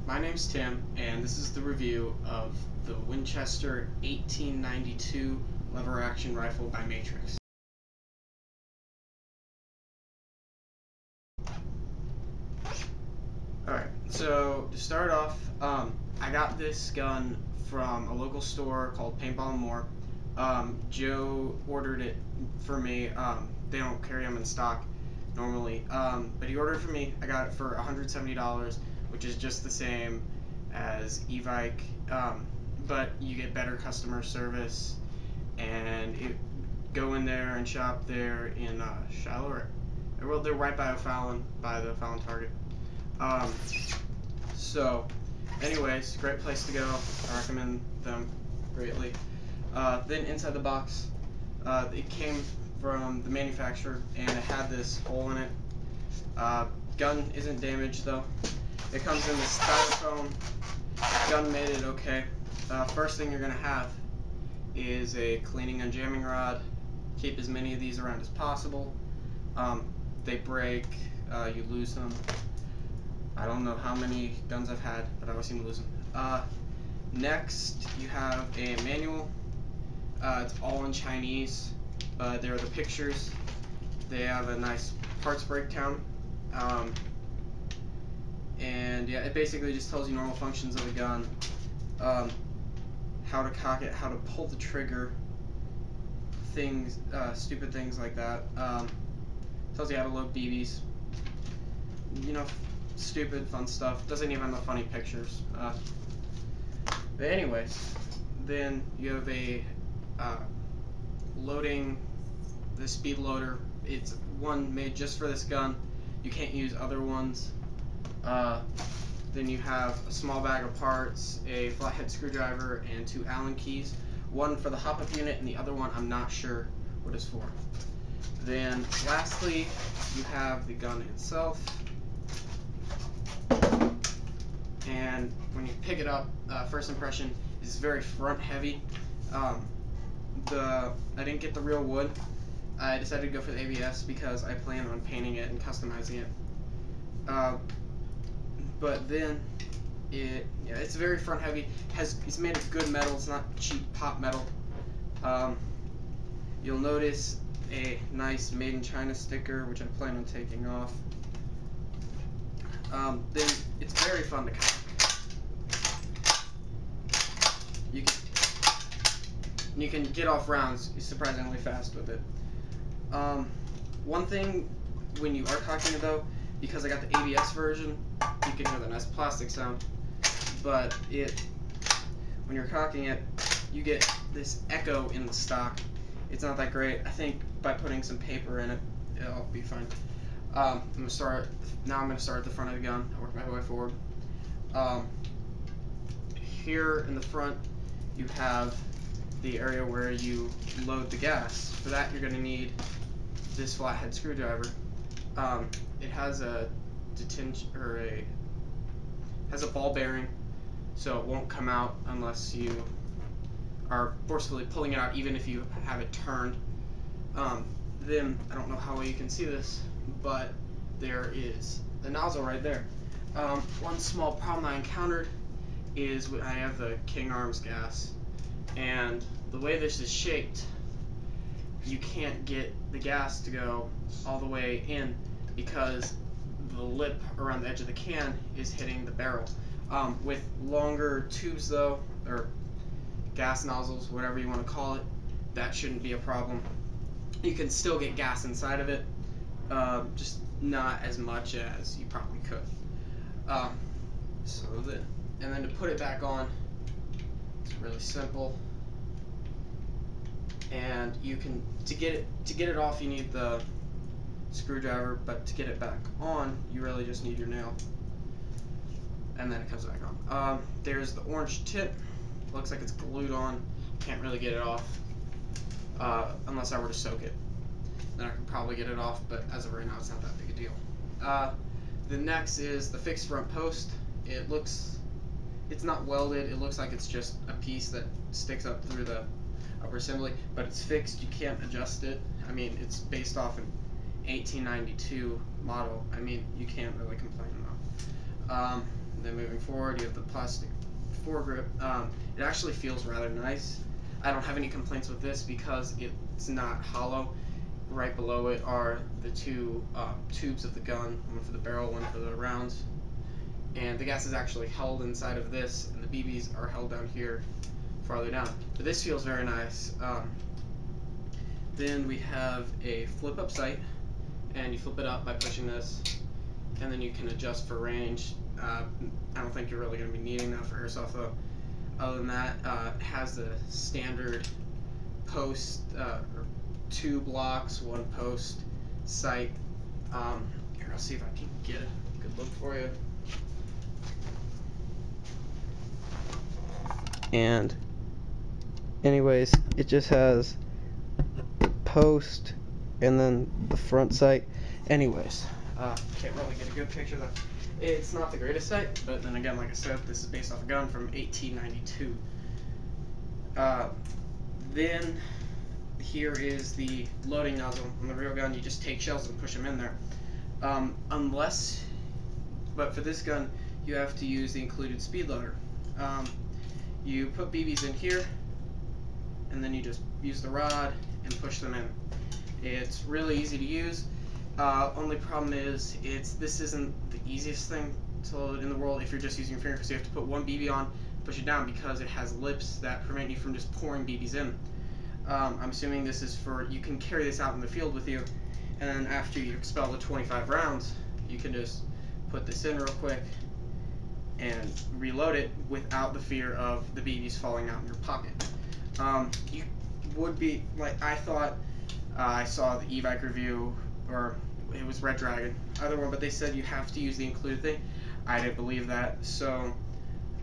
My name's Tim, and this is the review of the Winchester 1892 lever-action rifle by Matrix. Alright, so to start off, I got this gun from a local store called Paintball and More. Joe ordered it for me. They don't carry them in stock normally, but he ordered it for me. I got it for $170, which is just the same as Evike, but you get better customer service, and go in there and shop there in Shiloh. Well, they're right by O'Fallon, by the Fallon Target. So anyways, great place to go. I recommend them greatly. Then inside the box, it came from the manufacturer, and it had this hole in it. Gun isn't damaged though. It comes in this styrofoam. Gun made it okay. First thing you're gonna have is a cleaning and jamming rod. Keep as many of these around as possible. They break, you lose them. I don't know how many guns I've had, but I always seem to lose them. Next, you have a manual. It's all in Chinese. There are the pictures. They have a nice parts breakdown. And yeah, it basically just tells you normal functions of the gun, how to cock it, how to pull the trigger, things, stupid things like that. Tells you how to load BBs. You know, stupid, fun stuff. Doesn't even have funny pictures. But anyways, then you have a loading, the speed loader. It's one made just for this gun. You can't use other ones. Then you have a small bag of parts, a flathead screwdriver, and 2 Allen keys. One for the hop-up unit, and the other one I'm not sure what it's for. Then lastly, you have the gun itself. And when you pick it up, first impression is very front heavy. I didn't get the real wood. I decided to go for the ABS because I plan on painting it and customizing it. But then it's very front heavy. It's made of good metal. It's not cheap pop metal. You'll notice a nice Made in China sticker, which I plan on taking off. Then it's very fun to cock. You can get off rounds surprisingly fast with it. One thing when you are cocking it though, because I got the ABS version, you can hear the nice plastic sound, but when you're cocking it, you get this echo in the stock. It's not that great. I think by putting some paper in it, it'll be fine. I'm gonna start at the front of the gun. I'll work my way forward. Here in the front, you have the area where you load the gas. For that, you're gonna need this flathead screwdriver. It has a has a ball bearing, so it won't come out unless you are forcefully pulling it out, even if you have it turned. Then I don't know how well you can see this, but there is the nozzle right there. One small problem I encountered is when I have the King Arms gas, and the way this is shaped, you can't get the gas to go all the way in because the lip around the edge of the can is hitting the barrel. With longer tubes though, or gas nozzles, whatever you want to call it, that shouldn't be a problem. You can still get gas inside of it, just not as much as you probably could. And then to put it back on, it's really simple. And you can to get it off, you need the screwdriver, but to get it back on, you really just need your nail. And then it comes back on. There's the orange tip. Looks like it's glued on. Can't really get it off unless I were to soak it. Then I could probably get it off, but as of right now, it's not that big a deal. The next is the fixed front post. It's not welded. It looks like it's just a piece that sticks up through the upper assembly, but it's fixed. You can't adjust it. I mean, it's based off an 1892 model. I mean, you can't really complain about. Then moving forward, you have the plastic foregrip. It actually feels rather nice. I don't have any complaints with this because it's not hollow. Right below it are the two tubes of the gun, one for the barrel, one for the rounds. And the gas is actually held inside of this, and the BBs are held down here, farther down. But this feels very nice. Then we have a flip-up sight, and you flip it up by pushing this, and then you can adjust for range. I don't think you're really going to be needing that for airsoft though. Other than that, it has the standard post, or 2 blocks, 1 post sight. Here, I'll see if I can get a good look for you. And anyways, it just has post and then the front sight. Anyways, can't really get a good picture of that. It's not the greatest sight, but then again, like I said, this is based off a gun from 1892. Then here is the loading nozzle. On the real gun, you just take shells and push them in there. But for this gun, you have to use the included speed loader. You put BBs in here, and then you just use the rod and push them in. It's really easy to use. Only problem is this isn't the easiest thing to load in the world if you're just using your finger, because you have to put one BB on, push it down, because it has lips that prevent you from just pouring BBs in. I'm assuming this is for, you can carry this out in the field with you, and then after you expel the 25 rounds, you can just put this in real quick and reload it without the fear of the BBs falling out in your pocket. You would be, like I thought, I saw the Evike review, or it was Red Dragon, either one, but they said you have to use the included thing. I didn't believe that, so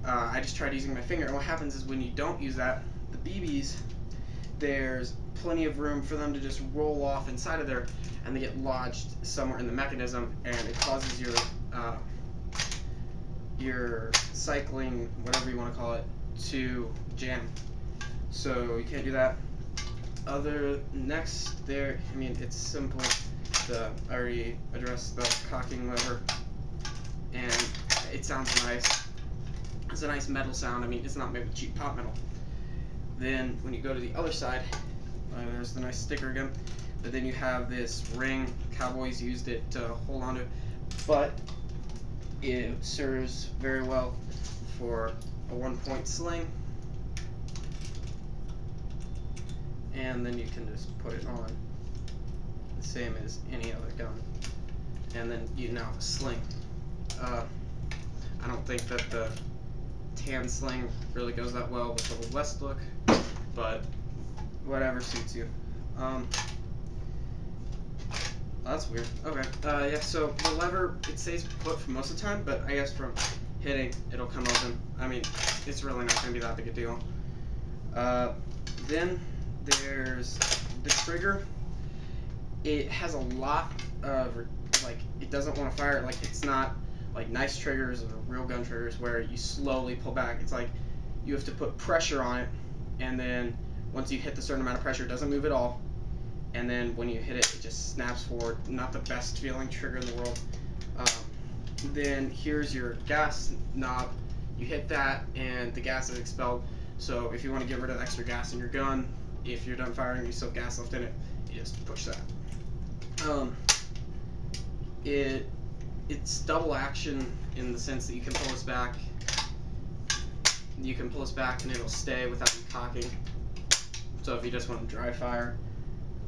I just tried using my finger, and what happens is when you don't use that, the BBs, there's plenty of room for them to just roll off inside of there, and they get lodged somewhere in the mechanism, and it causes your cycling, whatever you want to call it, to jam. So you can't do that. Next there, I mean, it's simple. I already addressed the cocking lever, and it sounds nice. It's a nice metal sound. I mean, it's not made with cheap pot metal. Then when you go to the other side, there's the nice sticker again. But then you have this ring. Cowboys used it to hold on to, but it serves very well for a 1-point sling. And then you can just put it on, the same as any other gun. And then you now have a sling. I don't think that the tan sling really goes that well with the Old West look, but whatever suits you. That's weird. Okay. Yeah, so the lever, it stays put for most of the time, but I guess from hitting, it'll come open. I mean, it's really not going to be that big a deal. Then there's the trigger. It has a lot of, like, it doesn't want to fire. Like, it's not like nice triggers or real gun triggers where you slowly pull back. It's like you have to put pressure on it, and then once you hit the certain amount of pressure, it doesn't move at all. And then when you hit it, it just snaps forward. Not the best feeling trigger in the world. Then here's your gas knob. You hit that, and the gas is expelled. So if you want to get rid of extra gas in your gun, if you're done firing, you still have gas left in it, you just push that. It's double action in the sense that you can pull this back. You can pull this back and it'll stay without you cocking. So if you just want to dry fire,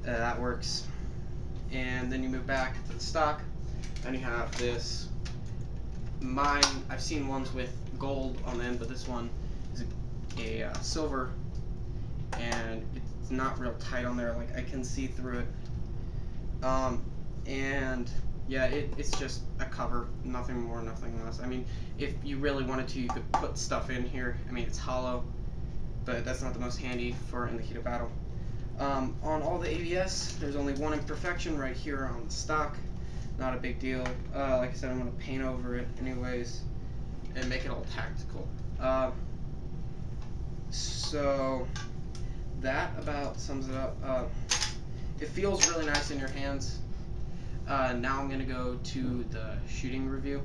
that works. And then you move back to the stock, and you have this. I've seen ones with gold on the end, but this one is a silver, and it's not real tight on there. Like, I can see through it. And yeah, it's just a cover, nothing more, nothing less. I mean, if you really wanted to, you could put stuff in here. I mean, it's hollow, but that's not the most handy for in the heat of battle. On all the ABS, there's only one imperfection right here on the stock. Not a big deal. Like I said, I'm going to paint over it anyways and make it all tactical. So that about sums it up. It feels really nice in your hands. Now I'm going to go to the shooting review.